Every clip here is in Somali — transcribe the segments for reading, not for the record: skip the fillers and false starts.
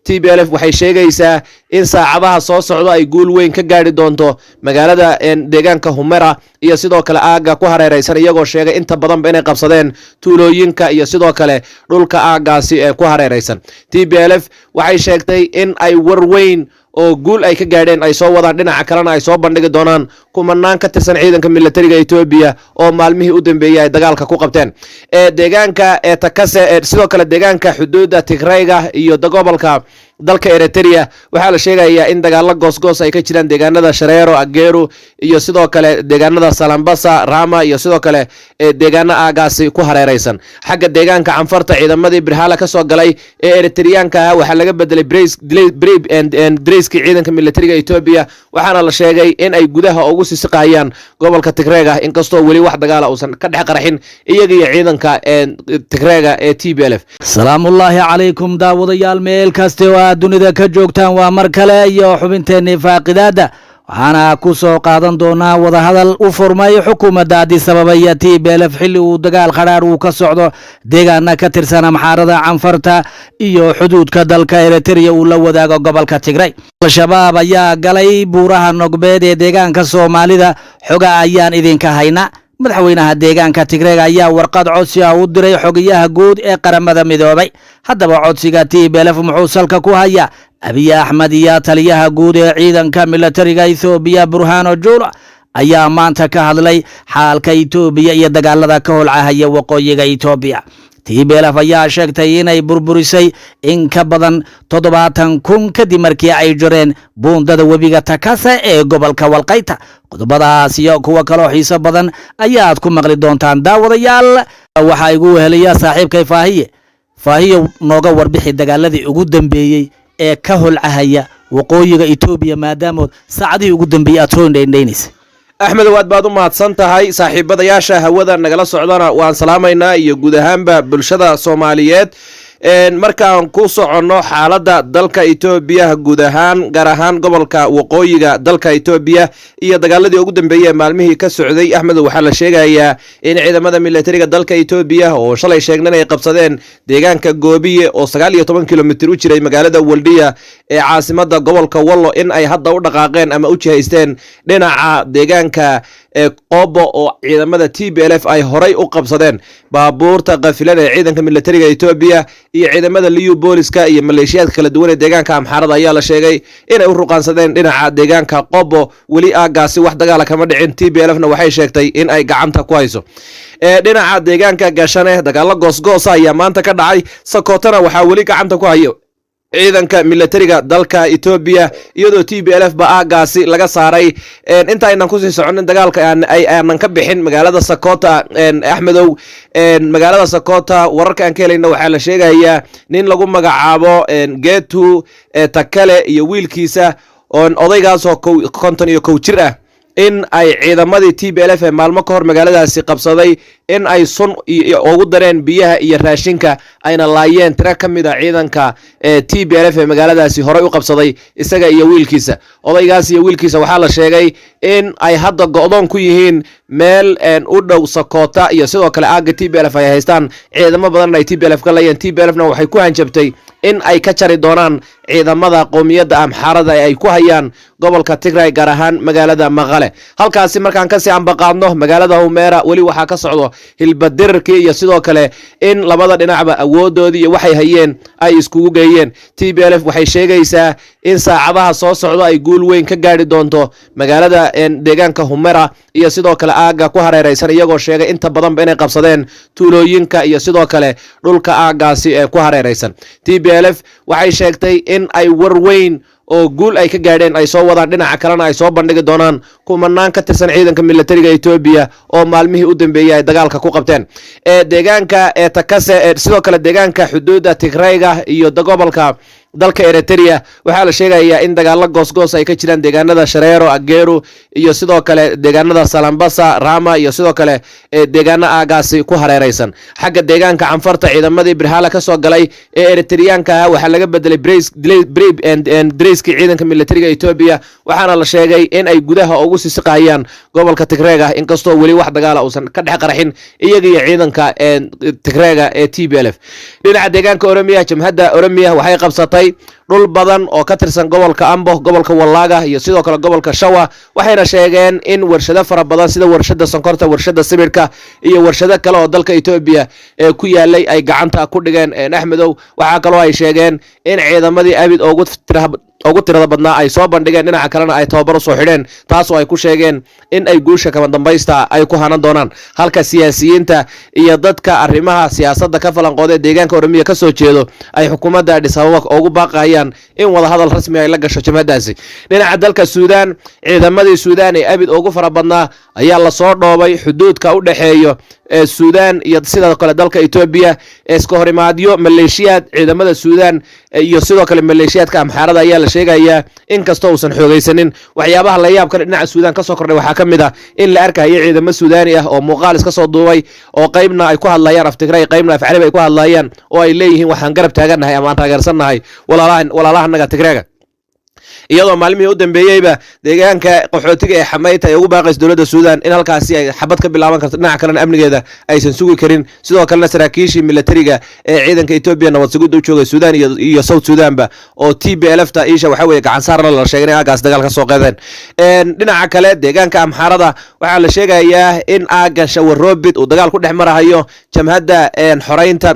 TPLF waxay sheegaysaa in saacadaha soo socda ay guul weyn ka gaari doonto magaalada deegaanka Humera iyo sidoo kale aaga ku hareeraysan iyagoo sheegay inta badan inay qabsadeen tuulooyinka iyo sidoo kale dhulka aagaasi ee ku hareeraysan. TPLF waxay sheegtay in ay war weyn oo guul ay ka gaadheen ay soo wadaan dhinaca kalena ay soo bandhigi doonaan kumanaan ka tirsan ciidanka militariga Ethiopia oo maalmihii u dambeeyay ay dagaalka ku qabteen deegaanka Takase sidoo kale deegaanka xuduudda Tigrayga iyo gobolka dalka Eritrea waxaa la sheegayaa in dagaalo goosgoos ay ka jiraan deegaanada Shareero, Ageero iyo sidoo kale deegaanada Salambasa, Rama iyo sidoo kale deegaano aagaasi ku hareeraysan. Xagga deegaanka Canfarta ciidamadii Birhala ka soo galay ee Eritreanka waxa laga bedelay Braiski ciidanka militariga Ethiopia waxaana la sheegay in ay gudaha ugu sisiqayaan gobolka Tigrayga inkastoo wali wax dagaal uusan ka dhex qarxin iyaga iyo ciidanka Tigrayga ee TPLF. salaamullaahi calaykum daawadayaal meel kasta oo dunida ka joogtaan waa mar kale iyo xubinteennii faaqidaada waxaana ku soo qaadan doonaa wadahadal u furmay xukuumadda Addis Ababa iyo TPLF xilli uu dagaal qaraar uu ka socdo deegaana ka tirsan Amxaarada, Canfarta iyo xuduudka dalka Eritrea uu la wadaago gobolka Tigray. Al-shabaab ayaa galay buuraha Nogbeed ee deegaanka Soomaalida xoga ayaan idinka haynaa. madaxweynaha deegaanka Tigray ayaa warqad codsi ah u diray xogayaha guud ee qaramada midoobay. haddaba codsiga TPLF muxuu salka ku hayaa? Abiy Ahmed iyo taliyaha guud ee ciidanka militariga Ethiopia Burhano Jula ayaa maanta ka hadlay xaalka Ethiopia iyo dagaalada ka holcahaya waqooyiga Ethiopia. TPLF ayaa sheegtay inay burburisay in ka badan 70,000 kadib markii ay jireen buundada webiga Takase ee gobolka Walqayta. qodobadaas iyo kuwa kale oo xiiso badan ayaad ku maqli doontaan daawadayaal. waxa igu helaya saaxiibkay Faahiye nooga warbixi dagaaladii ugu dambeeyay ee ka holcahaya waqooyiga Ethiopia maadaama saacadii ugu dambeeyay aad soo indhaynaysa. Axmed waad baad u mahadsan tahay saaxiibadayaasha hawada nagala socdana waan salaamaynaa iyo guud ahaanba bulshada Soomaaliyeed markaan ku socono xaaladda dalka Ethiopia guud ahaan gaar ahaan gobolka waqooyiga dalka Ethiopia iyo dagaaladii ugu dambeeyay maalmihii ka socday. Axmed waxa la sheegayaa in ciidamada militariga dalka Ethiopia oo shalay sheegneen ay qabsadeen deegaanka Goobiye oo 19 kilomitir u jiray magaalada Waldiya ee caasimadda gobolka Wallo in ay hadda u dhaqaaqeen ama u jihaysteen dhinaca deegaanka Qobo oo ciidamada TPLF ay horay u qabsadeen. baabuurta qafilada ee ciidanka militariga Ethiopia iyo ciidamada liyu booliska iyo maleeshiyada kala duwan ee deegaanka Amxaarada ayaa la sheegay inay u ruqaansadeen dhinaca deegaanka Qobo wali aagaasi wax dagaal kama dhicin. TPLFna waxay sheegtay in ay gacanta ku hayso dhinaca deegaanka Gashane dagaalo goosgoos ayaa maanta ka dhacay. Sakotana waxa wali gacanta ku hayo ciidanka militariga dalka Ethiopia iyadoo TPLF ba aagaasi laga saaray. inta aynan ku sii soconin dagaalka aanan ka bixin magaalada Sakota Axmedow magaalada Sakota wararka aan ka helayna waxa la sheegayaa nin lagu magacaabo Getu Takale iyo wiilkiisa oo odaygaas oo 51 jir ah in ay ciidamadii TPLF maalmo ka hor magaaladaasi qabsaday in ay sun ugu dareen biyaha iyo raashinka ayna laayeen tira kamid ah ciidanka TPLF magaaladaasi horay u qabsaday isaga iyo wiilkiisa. odaygaas iyo wiilkiisa waxa la sheegay in ay hadda go'doon ku yihiin meel u dhow Sakota iyo sidoo kale aaga TPLF ay haystaan ciidamo badan ay TPLF ka laayeen. TPLFna waxay ku hanjabtay in ay ka jari doonaan ciidamada qoomiyadda Amxaarada ay ku hayaan gobolka Tigray gaar ahaan magaalada Maqale. halkaasi markaan ka sii ambaqaadno magaalada Humera wali waxa ka socdo hilbadirkii iyo sidoo kale in labada dhinacba awoodoodii iyo waxay hayeen ay iskugu geeyeen. TPLF waxay sheegaysaa in saacadaha soo socda ay guul weyn ka gaari doonto magaalada deegaanka Humera iyo sidoo kale aaga ku hareeraysan iyagoo sheegay inta badan inay qabsadeen tuulooyinka iyo sidoo kale dhulka aagaasi ee ku hareeraysan. TPLF waxay sheegtay in ay war weyn oo guul ay ka gaadheen ay soo wadaan dhinaca kalena ay soo bandhigi doonaan kumanaan ka tirsan ciidanka militariga Ethiopia oo maalmihii u dambeeyay ay dagaalka ku qabteen deegaanka Takase sidoo kale deegaanka xuduudda Tigrayga iyo gobolka dalka Eritrea waxaa la sheegayaa in dagaalo goosgoos ay ka jiraan deegaanada Shareero, Ageero iyo sidoo kale deegaanada Salambasa, Rama iyo sidoo kale deegaano aagaasi ku hareeraysan. xagga deegaanka Canfarta ciidamadii Birhala ka soo galay ee Eritreanka waxa laga bedelay Braiski ciidanka militariga Ethiopia waxaana la sheegay in ay gudaha ugu sisiqayaan gobolka Tigrayga inkastoo wali wax dagaal uusan ka dhex qarxin iyaga iyo ciidanka Tigrayga ee TPLF. dhinaca deegaanka Oromia jamhadda Oromia waxay qabsatay gaaray dhul badan oo ka tirsan gobolka Ambo, gobolka Wallaga iyo sidoo kale gobolka Shawa, waxayna sheegeen in warshado fara badan sida warshada sonkorta, warshada sibirka iyo warshado kale oo dalka Itoobiya ee ku yaalay ay gacanta ku dhigeen Axmedow. Waxa kale oo ay sheegeen in ciidamadii abid ugu tirada badnaa ay soo bandhigeen, dhinaca kalena ay tababar u soo xidheen, taas oo ay ku sheegeen in ay guusha kama dambaysta ay ku hanan doonaan. Halka siyaasiyiinta iyo dadka arrimaha siyaasadda ka falanqooda deegaanka Oromiya ka soo jeedo ay xukuumadda Addis Ababa ugu baaqayaan in wada hadal rasmi ay la gasho jamaadaasi. Dhinaca dalka Suudaan, ciidamadii Suudaan ee abid ugu fara badnaa ayaa la soo dhoobay xuduudka u dhaxeeyo Suudaan iyo sidoo kale dalka Itoobiya. Iska horimaadyo maleeshiyaad ciidamada Suudaan iyo sidoo kale maleeshiyaadka Amxaarada ayaa la sheegayaa in kastoo uusan xoogaysanin. Waxyaabaha la yaab kale dhinaca Suudaan ka soo kordhay waxaa ka mid ah in la arkayo ciidamo Suudaani ah oo muuqaal iska soo duubay oo qaybna ay ku hadlayaan af Tigray, qaybna af Carabi ay ku hadlayaan, oo ay leeyihiin waxaan garab taagannahay ama aan taageersannahay walaalahanaga Tigrayga. iyadoo maalmihii u dambeeyayba deegaanka qaxootiga ee Xamayta ay ugu baaqays dowladda Suudaan in halkaasi ay xabad ka bilaaban karto, dhinaca kalena amnigeeda aysan sugi karin. sidoo kalena saraakiishii militariga ee ciidanka Itoobiya nabad sugidda u joogay Suudaan iyo South Suudaanba oo TPLF-ta isha waxa weeye gacan saar la sheegay in aagaas dagaal ka soo qaadeen. dhinaca kale deegaanka Amxaarada waxaa la sheegayaa in aaga Shawarobid uu dagaal ku dhex marayo jamhadda xoreynta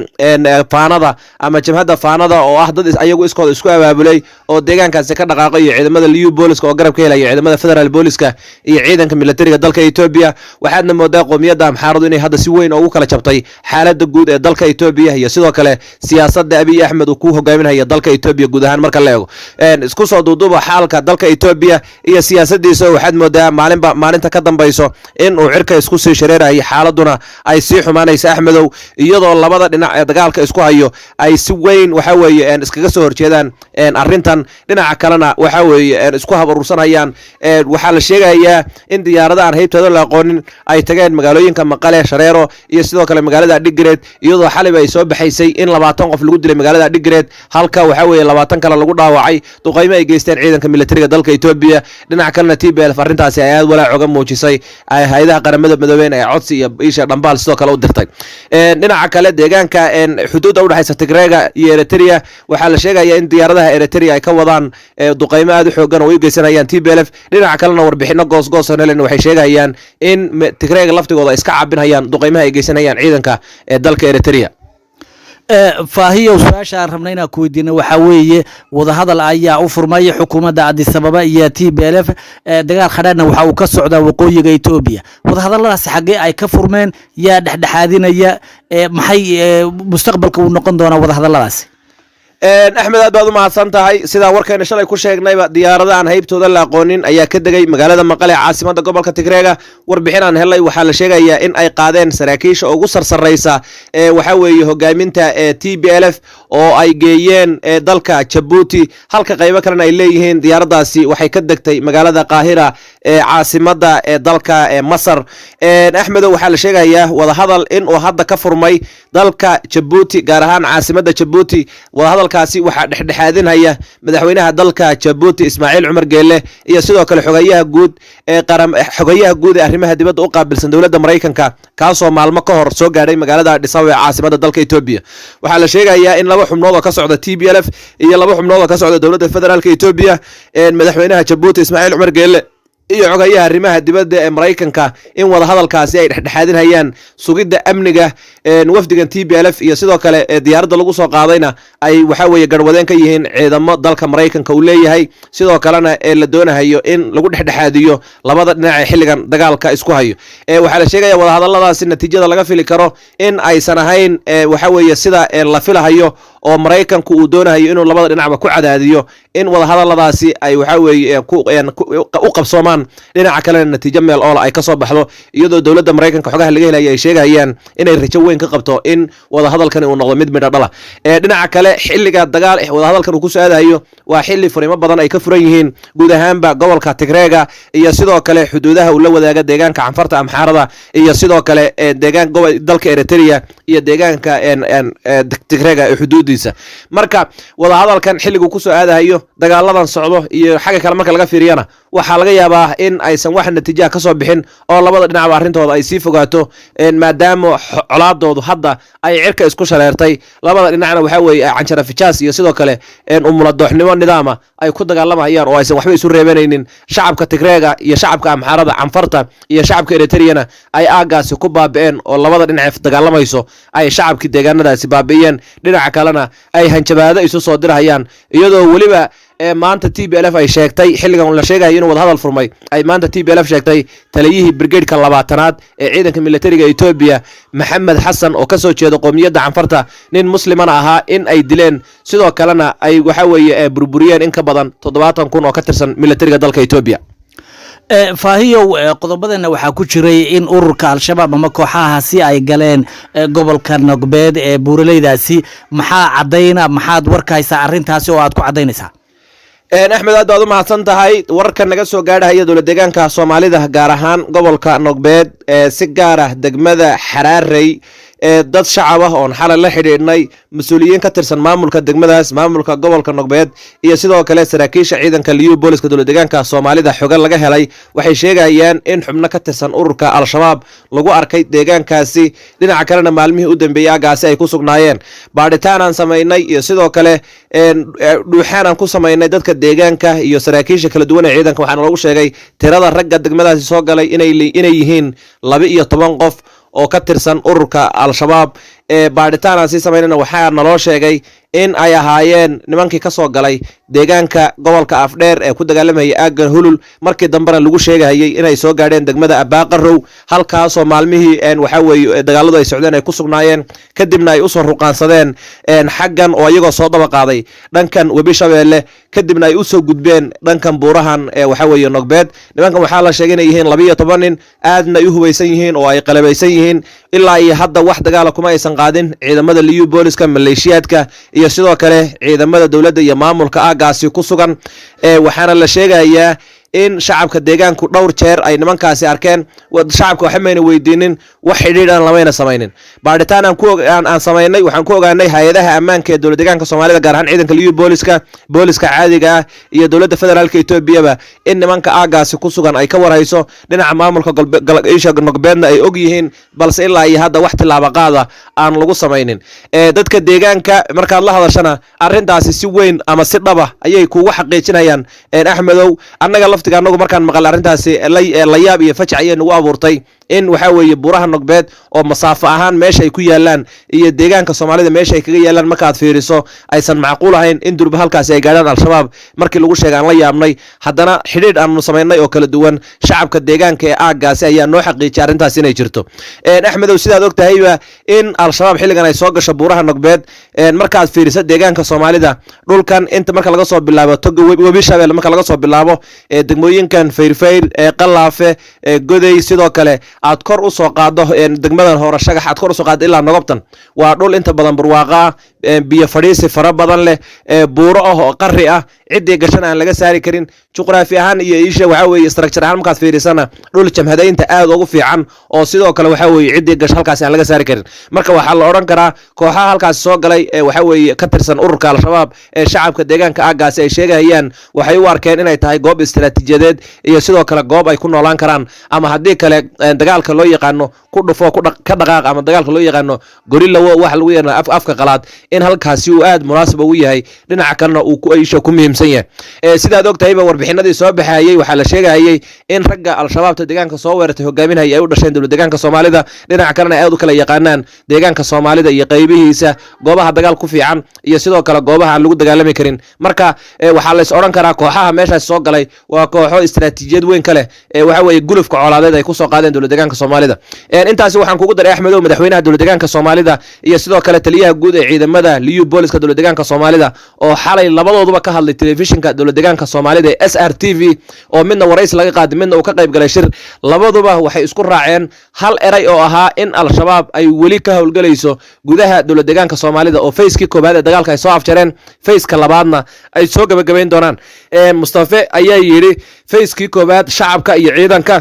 faanada ama jamhadda faanada oo ah dad ayagu iskooda isku abaabulay oo deegaankaasi ka dhaqaaqay iyo ciidamada liyu booliska oo garab ka helaya ciidamada federal booliska iyo ciidanka militariga dalka Itoobiya. waxaadna moodaa qoomiyadda Amxaaradu inay hadda si weyn ugu kala jabtay xaaladda guud ee dalka Itoobiya iyo sidoo kale siyaasadda Abiy Ahmed uu ku hogaaminayo dalka Itoobiya guud ahaan marka la eego. isku soo duuduuba xaalka dalka Itoobiya iyo siyaasadiisa waxaad moodaa maalinta ka dambayso in uu cirka isku sii shareerayo, xaaladuna ay sii xumaanayso Axmedow, iyadoo labada dhinac ee dagaalka isku hayo ay si weyn waxa weeye iskaga soo horjeedaan arrintan. dhinaca kalena waxa weeye isku habarursanayaan. waxaa la sheegayaa in diyaarada aan haybtooda la aqoonin ay tageen magaalooyinka Maqale, Shareero iyo sidoo kale magaalada Adigreed, iyadoo xalib ay soo baxaysay in 20 qof lagu dilay magaalada Adigreed, halka waxa weeye 20 kale lagu dhaawacay duqeymo ay geysteen ciidanka militariga dalka Itoobiya. dhinaca kalena TPLF arrintaasi ay aad walaac uga muujisay, ay hay'adaha qaramada midoobay ee codsi iyo isha dhambaal sidoo kale u dirtay. dhinaca kale deegaanka xuduudda u dhaxaysa Tigrayga iyo Eritrea waxaa la sheegayaa in diyaaradaha Eritrea ay ka wadaan duqeymo aad u xoogan oo ay geysanayaan TPLF. dhinaca kalena warbixino goos waxay sheegayaan in Tigrayga laftigooda iska caabinayaan duqeymaha ay geysanayaan ciidanka ee dalka Eritrea. faahiyo su'aasha aan rabnay inaan ku weydiino waxa weeye wadahadal ayaa u furmay xukuumadda Addis Ababa iyo TPLF. dagaal khadhaadna waxa uu ka socdaa waqooyiga Itoobiya. wadahadalladaasi xagee ay ka furmeen, yaa dhexdhexaadinaya, maxay mustaqbalka uu noqon doonaa wadahadalladaasi? Axmed aad baad u mahadsan tahay. sida warkeena shalay ku sheegnayba diyaarada aan haybtooda la aqoonin ayaa ka degay magaalada Maqale caasimada gobolka Tigrayga. warbixin aan helay waxaa la sheegayaa in ay qaadeen saraakiisha ugu sarsareysa waxa weeye hogaaminta TPLF oo ay geeyeen dalka Djibouti, halka qaybo kalena ay leeyihiin diyaaradaasi waxay ka degtay magaalada Qaahira ee caasimada dalka Masar. Axmed waxaa la sheegayaa wadahadal in uu hadda ka furmay dalka Djibouti, gaar ahaan caasimada Djibouti. wadahadalkaasi waxaa dhexdhexaadinaya madaxweynaha dalka Djibouti Ismaaciil Cumar Geelle iyo sidoo kale xogayaha guud ee arrimaha dibadda u qaabilsan dowladda Mareykanka, kaasoo maalmo ka hor soo gaadhay magaalada Addis Ababa ee caasimada dalka Itoobiya. waxaa la sheegayaa in 2 xubnood oo ka socda TPLF iyo 2 xubnood oo ka socda dowladda federaalka Itoobiya, madaxweynaha Djibouti Ismaaciil Cumar Geelle iyo xogayaha arrimaha dibadda ee Mareykanka in wadahadalkaasi ay dhexdhexaadinayaan sugidda amniga wafdigan TPLF iyo sidoo kale diyaaradda lagu soo qaadayna ay waxa weeye garwadeen ka yihiin ciidamo dalka Mareykanka uu leeyahay. sidoo kalena la doonayo in lagu dhexdhexaadiyo labada dhinac ee xilligan dagaalka isku hayo. waxaa la sheegayaa wadahadalladaasi natiijada laga fili karo in aysan ahayn waxa weeye sida la filahayo, oo Mareykanku uu doonayo inuu labada dhinacba ku cadaadiyo in wadahadalladaasi ay waxa weeye u qabsoomaan, dhinaca kalena natiijo meel oo ay ka soo baxdo, iyadoo dowladda Mareykanka xogaha laga helay ay sheegayaan inay rajo weyn ka qabto in wadahadalkan uu noqdo mid midho dhala. dhinaca kale xilliga dagaal wadahadalkan uu ku saadayo waa xilli furimo badan ay ka furan yihiin guud ahaanba gobolka Tigrayga iyo sidoo kale xuduudaha uu la wadaaga deegaanka Canfarta Amxaarada iyo sidoo kale dalka Eritrea iyo deegaanka Tigrayga ee xuduud xuduudiisa marka wadahadalkan xilligu ku soo aadahayo dagaaladan socdo iyo xagga kale marka laga fiiriyana waxaa laga yaabaa in aysan wax natiijaha ka soo bixin oo labada dhinacba arrintooda ay sii fogaato maadaama colaadoodu hadda ay cirka isku shareertay labada dhinacna waxaa weeye canjara fijaas iyo sidoo kale umuladooxnimo nidaama ay ku dagaalamayaan oo aysan waxba isu reebanaynin shacabka tigreega iyo shacabka amxaarada canfarta iyo shacabka eritreyana ay aagaasi ku baabi'een oo labada dhinac dagaalamayso ay shacabkii deegaanadaasi baabi'iyeen dhinaca kalena ay hanjabaado isu soo dirahayaan iyadoo weliba maanta TPLF ay sheegtay xilligan la sheegayo inuu wadahadal furmay ay maanta TPLF sheegtay taliyihii brigade-ka 2aad ee ciidanka militariga Ethiopia Maxamed Xasan oo ka soo jeeda qoomiyadda canfarta nin muslimana ahaa in ay dileen sidoo kalena ay waxa weeye burburiyeen in ka badan 70,000 oo ka tirsan militariga dalka Ethiopia faahiyow qodobadana waxaa ku jiray in ururka al-shabaab ama kooxahaasi ay galeen gobolka Nogbeed ee buuraleydaasi maxaa cadayna maxaad warkaysaa arrintaasi oo aad ku cadaynaysaa axmed aad baad u mahadsan tahay wararka naga soo gaadhaya dowlad deegaanka Soomaalida gaar ahaan gobolka Nogbeed si gaar ah degmada Xaraarey dad shacab ah oo xalay la xidhiidhnay mas'uuliyiin ka tirsan maamulka degmadaas maamulka gobolka Nogbeed iyo sidoo kale saraakiisha ciidanka liyu booliska dowlad deegaanka Soomaalida xogan laga helay waxay sheegayaan in xubno ka tirsan ururka al-shabaab lagu arkay deegaankaasi dhinaca kalena maalmihii u dambeeyay aagaasi ay ku sugnaayeen baadhitaan aan sameynay iyo sidoo kale dhuuxaan aan ku sameynay dadka deegaanka iyo saraakiisha kala duwan ee ciidanka waxaana lagu sheegay tirada ragga degmadaasi soo galay inay yihiin 12 qof oo ka tirsan ururka al-shabaab baadhitaan aan sii sameynayna waxaa naloo sheegay in ay ahaayeen nimankii ka soo galay deegaanka gobolka Afdheer ee ku dagaalamayay aagga Hulul markii dambana lagu sheegayay inay soo gaadheen degmada Abaaqarow halkaas oo maalmihii waxa weeye dagaaladu ay socdeen ay ku sugnaayeen kadibna ay u soo ruqaansadeen xaggan oo iyagoo soo daba qaaday dhankan Webi Shabeelle kadibna ay u soo gudbeen dhankan buurahan waxa weeye Nogbeed nimankan waxaa la sheegay inay yihiin 12 nin aadna ay u hubaysan yihiin oo ay qalabaysan yihiin ilaa iyo hadda wax dagaal kuma aysan qaadin ciidamada liyu booliska maleeshiyaadka iyo sidoo kale ciidamada dawladda iyo maamulka aagaasi ku sugan waxaana la sheegayaa in shacabka deegaanku dhowr jeer ay nimankaasi arkeen shacabka waxa mayna weydiinin wax xidhiidh aan lamayna samaynin baadhitaan aan samaynay waxaan ku ogaanay hay'adaha ammaanka ee dowlad deegaanka Soomaalida gaar ahaan ciidanka liyu booliska caadiga ah iyo dowladda federaalka Itoobiya in nimanka aagaasi ku sugan ay ka warayso dhinaca maamulka Nogbeedna ay og yihiin balse ilaa iyo hadda wax tilaabo qaada aan lagu samaynin dadka deegaanka markaad la hadashana arrintaasi si weyn ama si dhaba ayay kugu xaqiijinayaan Axmedow annaga anagu markaan maqal arrintaasi la yaab iyo fajac ayay nagu abuurtay in waxa weeye buraha Nogbeed oo masaafo ahaan meesha ay ku yaalaan iyo deegaanka Soomaalida meesha ay kaga yaalaan markaad fiiriso aysan macquul ahayn in durba halkaasi ay gaadhaan al-shabaab markii lagu sheegay aan la yaabnay haddana xidhiidh aanu sameynay oo kala duwan shacabka deegaanka ee aagaasi ayaa noo xaqiijiyay arrintaasi inay jirto Axmedow sidaad ogtahayba in al-shabaab xilligan ay soo gasho buraha Nogbeed markaad fiiriso deegaanka Soomaalida dhulkan inta marka laga soo bilaabo toga Webi Shabeelle marka laga soo bilaabo degmooyinkan Feyrfeyr Qalaafe Goday sidoo kale aad kor u soo qaado degmadan hore shagax aad kor u soo qaado ilaa Nogobtan waa dhul inta badan barwaaqa biyo fadhiisi fara badan leh buuro oo qarri ah cidii gashan aan laga saari karin juqraafi ahaan iyo isha waxa weeye structure ahaan markaad fiirisana dhul jamhadaynta aad ugu fiican oo sidoo kale waxa weeye cidii gash halkaas aan laga saari karin marka waxa la oran karaa kooxaha halkaas soo galay waxa weeye ka tirsan ururka al-shabaab ee shacabka deegaanka aagaasi ay sheegayaan waxay u arkeen inay tahay goob istiraatiijiyadeed iyo sidoo kale goob ay ku noolaan karaan ama haddii kale dagaalka loo yaqaano ku dhufo ka dhaqaaq ama dagaalka loo yaqaano gorilla waxa lagu yiraahdo afka qalaad in halkaasi uu aad munaasab ugu yahay dhinaca kalena uu ku aysho ku muhiimsan yahay sidaad ogtahayba warbixinadii soo baxayay waxaa la sheegayay in ragga al-shabaabta deegaanka soo weerartay hogaaminaya ay u dhasheen dowlad deegaanka Soomaalida dhinaca kalena aad u kala yaqaanaan deegaanka Soomaalida iyo qaybihiisa goobaha dagaal ku fiican iyo sidoo kale goobaha aan lagu dagaalami karin marka waxaa la is oran karaa kooxaha meeshaas soo galay waa kooxo istiraatiijiyad weyn kale waxa weeye gulufka colaadeed ay ku soo qaadeen dowlad deegaanka Soomaalida intaasi waxaan kugu daray Axmedow madaxweynaha dowlad deegaanka Soomaalida iyo sidoo kale taliyaha guud ee ciidamada liyu booliska dowlad deegaanka Soomaalida oo xalay labadooduba ka hadlay telefishinka dowlad deegaanka Soomaalida ee SRTV oo midna warays laga qaaday midna uu ka qayb galay shir labaduba waxay isku raaceen hal eray oo ahaa in al-shabaab ay weli ka howlgalayso gudaha dowlad deegaanka Soomaalida oo fayskii koobaad ee dagaalka ay soo afjareen fayska labaadna ay soo gabagabeyn doonaan Mustafa ayaa yiri fayskii koobaad shacabka iyo ciidanka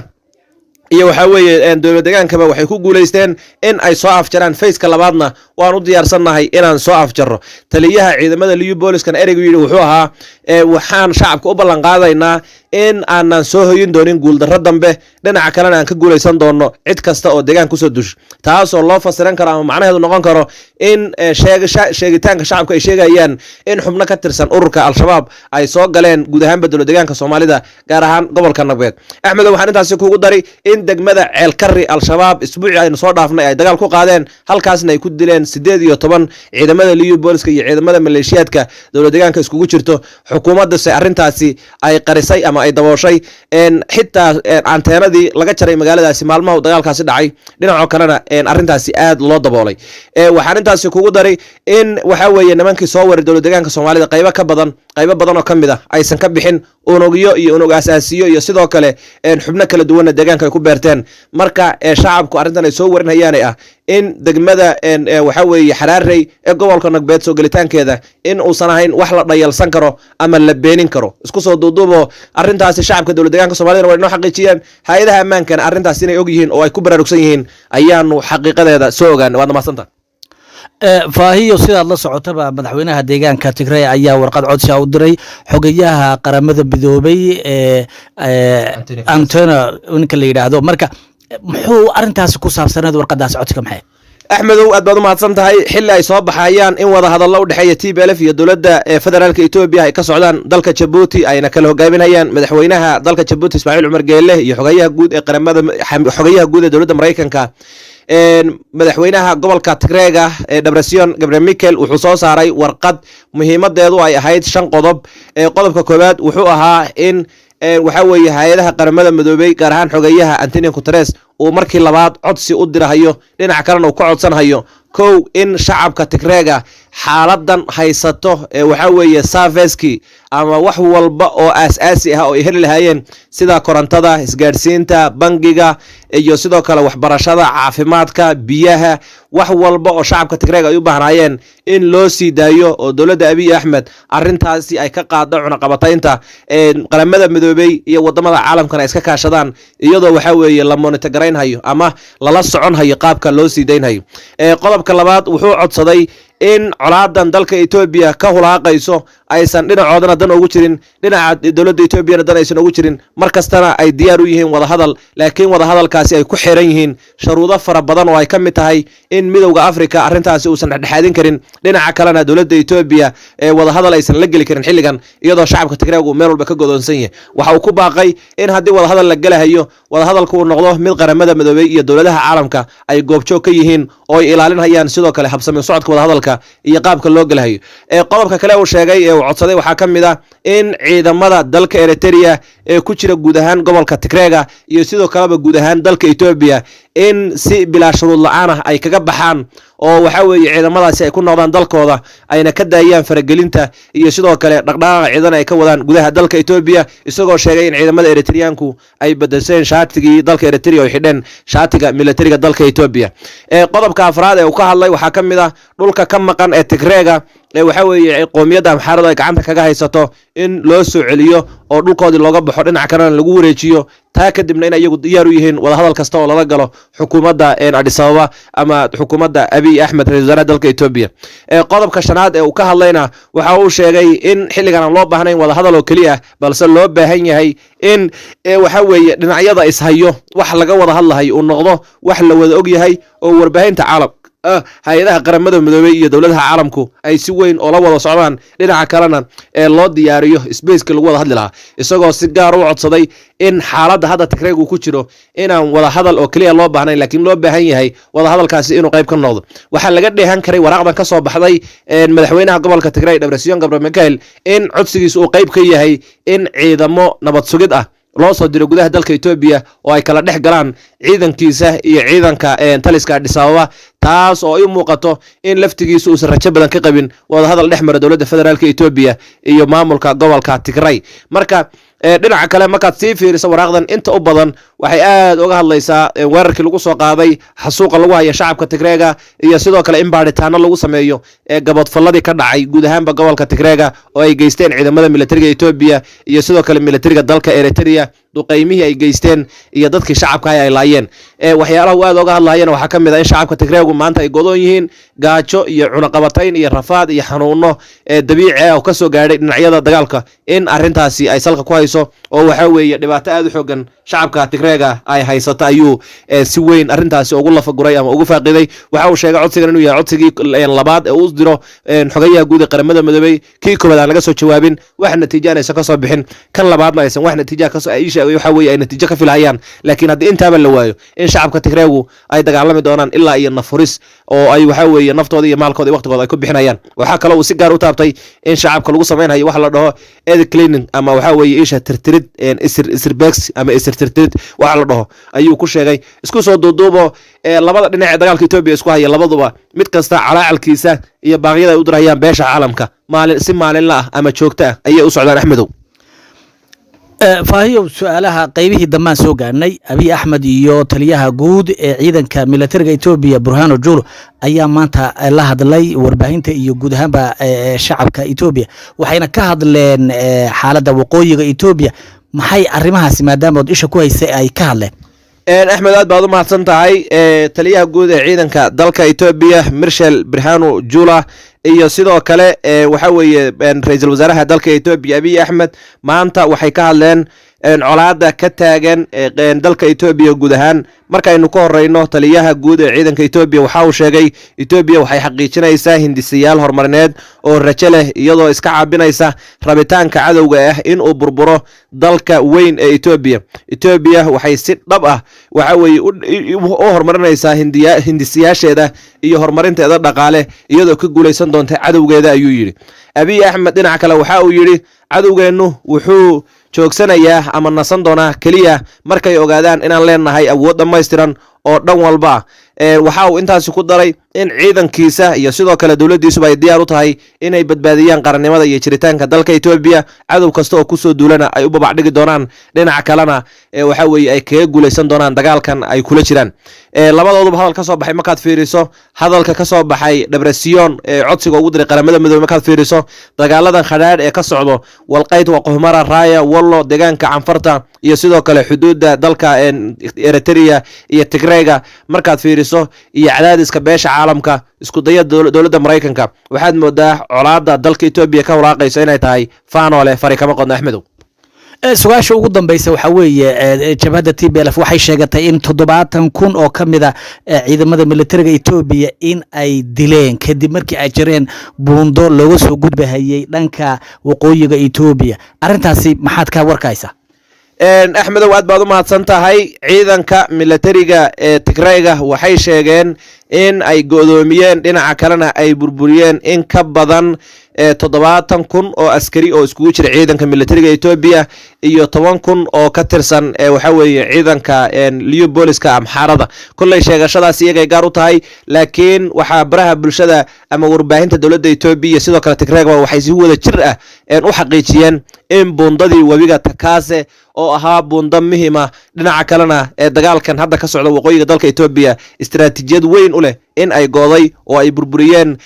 iyo waxa weeye dowlad deegaankaba waxay ku guuleysteen in ay soo afjaraan fayska labaadna waan u diyaarsannahay inaan soo afjarro. taliyaha ciidamada liyu booliskana ereygu yidhi wuxuu ahaa waxaan shacabka u ballan qaadaynaa in aanan soo hoyin doonin guuldarro dambe, dhinaca kalena aan ka guulaysan doono cid kasta oo deegaan kusoo dush, taasoo loo fasiran karo ama macnaheedu noqon karo in sheegitaanka shacabka ay sheegayaan in xubno ka tirsan ururka al-shabaab ay soo galeen guud ahaanba dowlad deegaanka soomaalida, gaar ahaan gobolka Nagbeed. Axmed, waxaan intaasi kugu dari in degmada Ceelkarri al-shabaab isbuucii aynu soo dhaafnay ay dagaal ku qaadeen, halkaasna ay ku dileen 18 ciidamada liyu booliska iyo ciidamada maleeshiyaadka dowlad deegaanka iskugu jirto. xukuumadda arrintaasi ay qarisay ama ay dabooshay xitaa anteenadii laga jaray magaaladaasi maalmaha dagaalkaasi dhacay, dhinacoo kalena arrintaasi aad loo daboolay. waxaan intaasi kugu daray in waxa weeye nimankii soo waray dowlad deegaanka soomaalida qaybo badan oo ka mid ah aysan ka bixin unugyo iyo unug asaasiyo iyo sidoo kale xubno kala duwanna deegaanka ay ku beerteen. marka shacabku arrintan ay soo warinayaan ah in degmada waxa weeye Xaraarey ee gobolka Nagbeed soo galitaankeeda in uusan ahayn wax la dhayalsan karo ama la beenin karo. isku soo duuduubo arrintaasi shacabka dowlad deegaanka soomaalida way noo xaqiijiyeen, hay'adaha ammaanka arrintaasi inay og yihiin oo ay ku baraarugsan yihiin ayaanu xaqiiqadeeda soo ogaan. waad mahadsantahay. faahiyo sidaad la socotaba madaxweynaha deegaanka Tigray ayaa warqad codsi u diray xogayaha qaramada midoobay Antonio ninka la yiraahdo. marka muxuu arrintaasi ku saabsaneed warqadaas codsiga maxay? axmedow, aad baad u mahadsan tahay. xilli ay soo baxayaan in wada hadallo u dhexeeya TPLF iyo dowladda federaalka Itoobiya ay ka socdaan dalka Djibouti ayna kala hogaaminayaan madaxweynaha dalka Djibouti Ismaaciil Cumar Geelle iyo xogayaha guud ee dowladda Mareykanka. madaxweynaha gobolka Tigreega Debretsion Gebremichael wuxuu soo saaray warqad muhiimadeedu ay ahayd 5 qodob. qodobka koowaad wuxuu ahaa in waxa weeye hay'adaha qaramada midoobay gaar ahaan xogayaha Antonio Guterres uu markii labaad codsi u dirahayo, dhinaca kalena uu ka codsanayo kow in shacabka Tigreega xaaladan haysato waxa weeye serviceki ama wax walba oo aasaasi ah oo ay heli lahaayeen sida korontada, isgaarsiinta, bangiga iyo sidoo kale waxbarashada, caafimaadka, biyaha, wax walba oo shacabka Tigreega ay u baahnaayeen in loo sii daayo oo dowladda Abiy Ahmed arrintaasi ay ka qaado cunaqabataynta qaramada midoobay iyo wadamada caalamkana iska kaashadaan, iyadoo waxa weeye la monitor garaynhayo ama lala soconhayo qaabka loo sii daynhayo. qodobka labaad wuxuu codsaday in colaadan dalka Itoobiya ka hulaaqayso aysan dhinacoodana dan ugu jirin, dhinaca dowladda Itoobiyana dan aysan ugu jirin, markastana ay diyaar u yihiin wada hadal, laakiin wada hadalkaasi ay ku xiran yihiin shuruudo fara badan oo ay ka mid tahay in midowga Afrika arrintaasi uusan dhexdhexaadin karin, dhinaca kalena dowladda Itoobiya wada hadal aysan la geli karin xilligan iyadoo shacabka Tigreega uu meel walba ka godoonsan yahay. waxa uu ku baaqay in haddii wada hadal la galahayo wada hadalku uu noqdo mid qaramada midoobay iyo dowladaha caalamka ay goobjoog ka yihiin oo ay ilaalinayaan sidoo kale habsami socodka wada hadalka iyo qaabka loo galahayo. qodobka kale uu sheegay uu codsaday waxaa ka mid ah in ciidamada dalka Eritrea ee ku jira guud ahaan gobolka Tigreega iyo sidoo kaleba guud ahaan dalka Itoobiya in si bilaa shuruud la'aan ah ay kaga baxaan oo waxa weeye ciidamadaasi ay ku noqdaan dalkooda ayna ka daayaan faragelinta iyo sidoo kale dhaqdhaqaaqa ciidan ay ka wadaan gudaha dalka Itoobiya, isagoo sheegay in ciidamada Eritreanku ay bedeleen shaatigii dalka Eritrea oo xidheen shaatiga militariga dalka Itoobiya. qodobka afraad ee uu ka hadlay waxaa ka mid ah dhulka ka maqan ee Tigreega waxa weeye qoomiyadda Amxaarada ay gacanta kaga haysato in loo soo celiyo oo dhulkoodii looga baxo, dhinaca kalena lagu wareejiyo, taa kadibna in iyagu diyaar u yihiin wada hadal kasta oo lala galo xukuumadda Addis Ababa ama xukuumadda Abiy Ahmed ra'iisul wasaaraha dalka Itoobiya. qodobka shanaad ee uu ka hadlayna waxa uu sheegay in xilligan aan loo baahnayn wada hadal oo kaliya balse loo baahan yahay in waxa weeye dhinacyada ishayo wax laga wada hadlahay uu noqdo wax la wada og yahay oo warbaahinta caalamka hay'adaha qaramada midoobay iyo dowladaha caalamku ay si weyn oo la wada socdaan, dhinaca kalena loo diyaariyo spaceka lagu wada hadli lahaa, isagoo si gaar u codsaday in xaaladda hadda Tigreega uu ku jiro inaan wada hadal oo kaliya loo baahnayn laakiin loo baahan yahay wada hadalkaasi inuu qayb ka noqdo. waxaa laga dheehan karay waraaqdan ka soo baxday madaxweynaha gobolka Tigray Debretsion Gebremichael in codsigiisa uu qayb ka yahay in ciidamo nabad sugid ah loo soo diro gudaha dalka Itoobiya oo ay kala dhex galaan ciidankiisa iyo ciidanka taliska Addis Ababa, taas oo ay muuqato in laftigiisu uu rajo badan ka qabin wada hadal dhex mara dowladda federaalka Itoobiya iyo maamulka gobolka Tigray. marka dhinaca kale markaad sii fiiriso waraaqdan inta u badan waxay aad uga hadlaysaa weerarkii lagu soo qaaday xasuuqa lagu haya shacabka Tigreega iyo sidoo kale in baaritaano lagu sameeyo gabadfalladii ka dhacay guud ahaanba gobolka Tigreega oo ay geysteen ciidamada militariga Ethiopia iyo sidoo kale militariga dalka Eritrea duqeymihii ay geysteen iyo dadkii shacabka ay laayeen waxyaalaha aad uga hadlayeen waxa kamid ah in shacabka Tigreegu maanta ay godoon yihiin gaajo iyo cunaqabatayn iyo rafaad iyo xanuuno dabiici ah oo ka soo gaaray dhinacyada dagaalka in arintaasi ay salka ku hayso oo waxa weeye dhibaato aad u xooggan shacabka Tigreega ay haysato ayuu si weyn arintaasi ugu lafaguray ama ugu faaqiday waxa uu sheegay codsigan inuu yahay codsigii labaad ee uu diro xogayaha guud ee qaramada midoobay kii koobaad aan laga soo jawaabin wax natiijo aysan ka soo bixin kan labaadna aysan wax natiijo ka soo waxa weeye ay natiijo ka filayaan laakiin haddii intaaba la waayo in shacabka Tigreegu ay dagaalami doonaan ilaa iyo nafuris oo ay waxa weeye naftooda iyo maalkooda iyo waqtigooda ay ku bixinayaan waxa kale uu si gaar u taabtay in shacabka lagu sameeyay wax la dhaho ed cleaning ama waxa weeye isha tirtirid isirbex ama isirtirtid waxa la dhaho ayuu ku sheegay isku soo duuduubo labada dhinac ee dagaalka Ethiopia isku haya labaduba mid kasta calaacalkiisa iyo baaqyada ay u dirayaan beesha caalamka maalinle ah ama joogto ah ayay u socdaan Axmedow faahiyow su'aalaha qaybihii dammaan soo gaarnay Abiy Ahmed iyo taliyaha guud ee ciidanka militariga Ethiopia Burhanu Julu ayaa maanta la hadlay warbaahinta iyo guud ahaanba shacabka Ethiopia waxayna ka hadleen xaaladda waqooyiga Ethiopia maxay arrimahaasi maadaama oo isha ku haysay ay ka hadleen Axmed aad baad u mahadsan tahay taliyaha guud ee ciidanka dalka Ethiopia Marshal Burhanu Julu iyo sidoo kale waxa weeye ra'iisul wasaaraha dalka Ethiopia Abiy Ahmed maanta waxay ka hadleen colaada ka taagan dalka Ethiopia guud ahaan markaynu ka horeyno taliyaha guud ee ciidanka Ethiopia waxa uu sheegay Ethiopia waxay xaqiijinaysaa hindisiyaal horumarineed oo rajo leh iyadoo iska caabinaysa rabitaanka cadowga ah in uu burburo dalka weyn ee Ethiopia waxay si dhab ah waxa weeye u horumarinaysaa hindisiyaasheeda iyo horumarinteeda dhaqaale iyadoo ka guuleysan doonta cadowgeeda ayuu yiri Abiy Ahmed dhinaca kale waxa uu yiri cadowgeenu wuxuu joogsanayaa ama nasan doonaa kaliya markay ogaadaan inaan leenahay awood dhammaystiran oo dhan walba waxa uu intaasi ku daray in ciidankiisa iyo sidoo kale dawladdiisuba ay diyaar u tahay inay badbaadiyaan qarannimada iyo jiritaanka dalka Ethiopia cadow kasta oo ku soo duulana ay u babac dhigi doonaan dhinaca kalena waxa weeye ay kaga guuleysan doonaan dagaalkan ay kula jiraan labadooduba hadal ka soo baxay markaad fiiriso hadalka ka soo baxay Debrecen codsiga ugu diray qaramada midoobay markaad fiiriso dagaaladan khadhaadh ee ka socdo walqayd waa qohmara raaya wallo deegaanka canfarta iyo sidoo kale xuduudda dalka Eritrea iyo Tigreega markaad fiiriso iyo cadaadiska beesha caalamka isku dayada dawladda Mareykanka waxaad moodaa colaada dalka Ethiopia ka walaaqayso inay tahay faanole fari kama qodna Axmedow su'aasha ugu dambaysa waxa weeye jabhadda TPLF waxay sheegatay in 70,000 oo kamida ciidamada militariga Ethiopia in ay dileen kadib markii ay jireen buundo looga soo gudbahayay dhanka waqooyiga Ethiopia arintaasi maxaad ka warkaysaa Axmedow aad baad u mahadsan tahay ciidanka militariga ee Tigreega waxay sheegeen in ay godoomiyeen dhinaca kalena ay burburiyeen in ka badan 70,000 oo askari oo iskugu jira ciidanka militariga Ethiopia iyo 10,000 oo ka tirsan waxa weeye ciidanka Liu Poliska amxaarada kullay sheegashadaas iyaga gaar u tahay laakiin waxa baraha bulshada ama warbaahinta dawladda Ethiopia sidoo kale Tigreega waxay si wada jir ah u xaqiijiyeen in buundadii wabiga Takase oo ahaa buunda muhiim ah dhinaca kalena dagaalkan hadda ka socda waqooyiga dalka Ethiopia istiraatiijiyad weyn u leh in ay gooday oo ay burburiyeen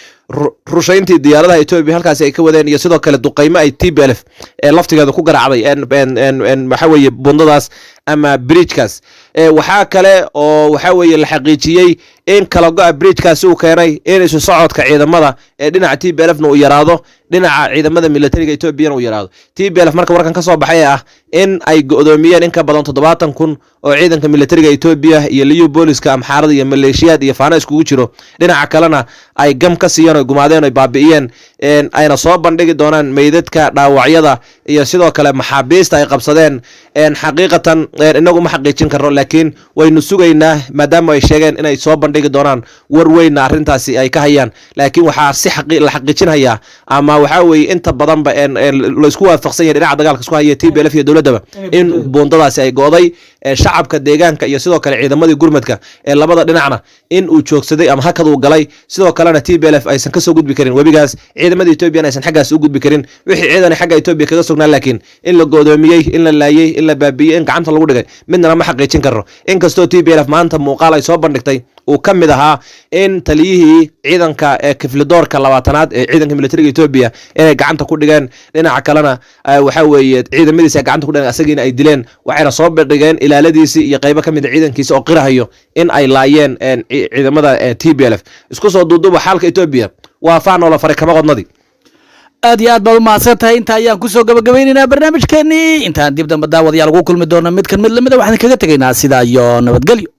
rushayntii diyaaradaha Ethiopia halkaas ay ka wadeen iyo sidoo kale duqeymo ay TPLF laftigeeda ku garaacday waxa weeye buundadaas ama bridge-kaas waxa kale oo waxa weeye la xaqiijiyay in kala go'a bridge-kaas uu keenay in isu socodka ciidamada dhinaca TPLF-na uu yaraado dhinaca ciidamada militariga Ethiopia uu yaraado TPLF marka warkan ka soo baxay ah in ay go'doomiyeen in ka badan 70,000 oo ciidanka militariga Ethiopia iyo Liu Poliska amxaarada iyo maleeshiyad iyo faana iskugu jiro dhinaca kalena ay gam ka siiyeen oo gumaadeen oo baabi'iyeen ayna soo bandhigi doonaan meydadka dhaawacyada iyo sidoo kale maxaabiista ay qabsadeen xaqiiqatan inagu ma xaqiijin karno laakiin waynu sugaynaa maadaama ay sheegeen inay soo bandhigi doonaan war weyn arintaasi ay ka hayaan laakiin waxa si la xaqiijinaya ama waxa weeye inta badan ba la isku waafaqsan yahay dhinaca dagaalka isku haya TPLF iyo dawladda in buundadaasi ay gooday shacabka deegaanka iyo sidoo kale ciidamadii gurmadka labada dhinacna in uu joogsaday ama hakad uu galay sidoo kalena TPLF aysan ka soo gudbi karin wabigaas ciidamada Ethiopia aysan xaggaas u gudbi karin wixii ciidan xagga Ethiopia kaga sugnaa laakiin in la goodoomiyay in la laayay in la baabiyay in gacanta lagu dhigay midna lama xaqiijin karo inkastoo TPLF maanta muuqaal ay soo bandhigtay uu ka mid ahaa in taliyihii ciidanka ee kiflidoorka 20aad ee ciidanka militariga Ethiopia inay gacanta ku dhigeen dhinaca kalena waxa weeye ciidamadiisa gacanta ku dhigeen asagiina ay dileen waxayna soo bandhigeen ilaaladiisi iyo qaybo ka mid ah ciidankiisa oo qirahayo in ay laayeen ciidamada TPLF isku soo duuduba xaalka Ethiopia waa faano la faray kama qodnadi aad iyo aad baad u mahadsantahay inta ayaan kusoo gabagabaynaynaa barnaamijkeenii intaan dib dambe daawadayaal ugu kulmi doona mid lamida waxaan kaga tegaynaa sidaa iyo nabadgelyo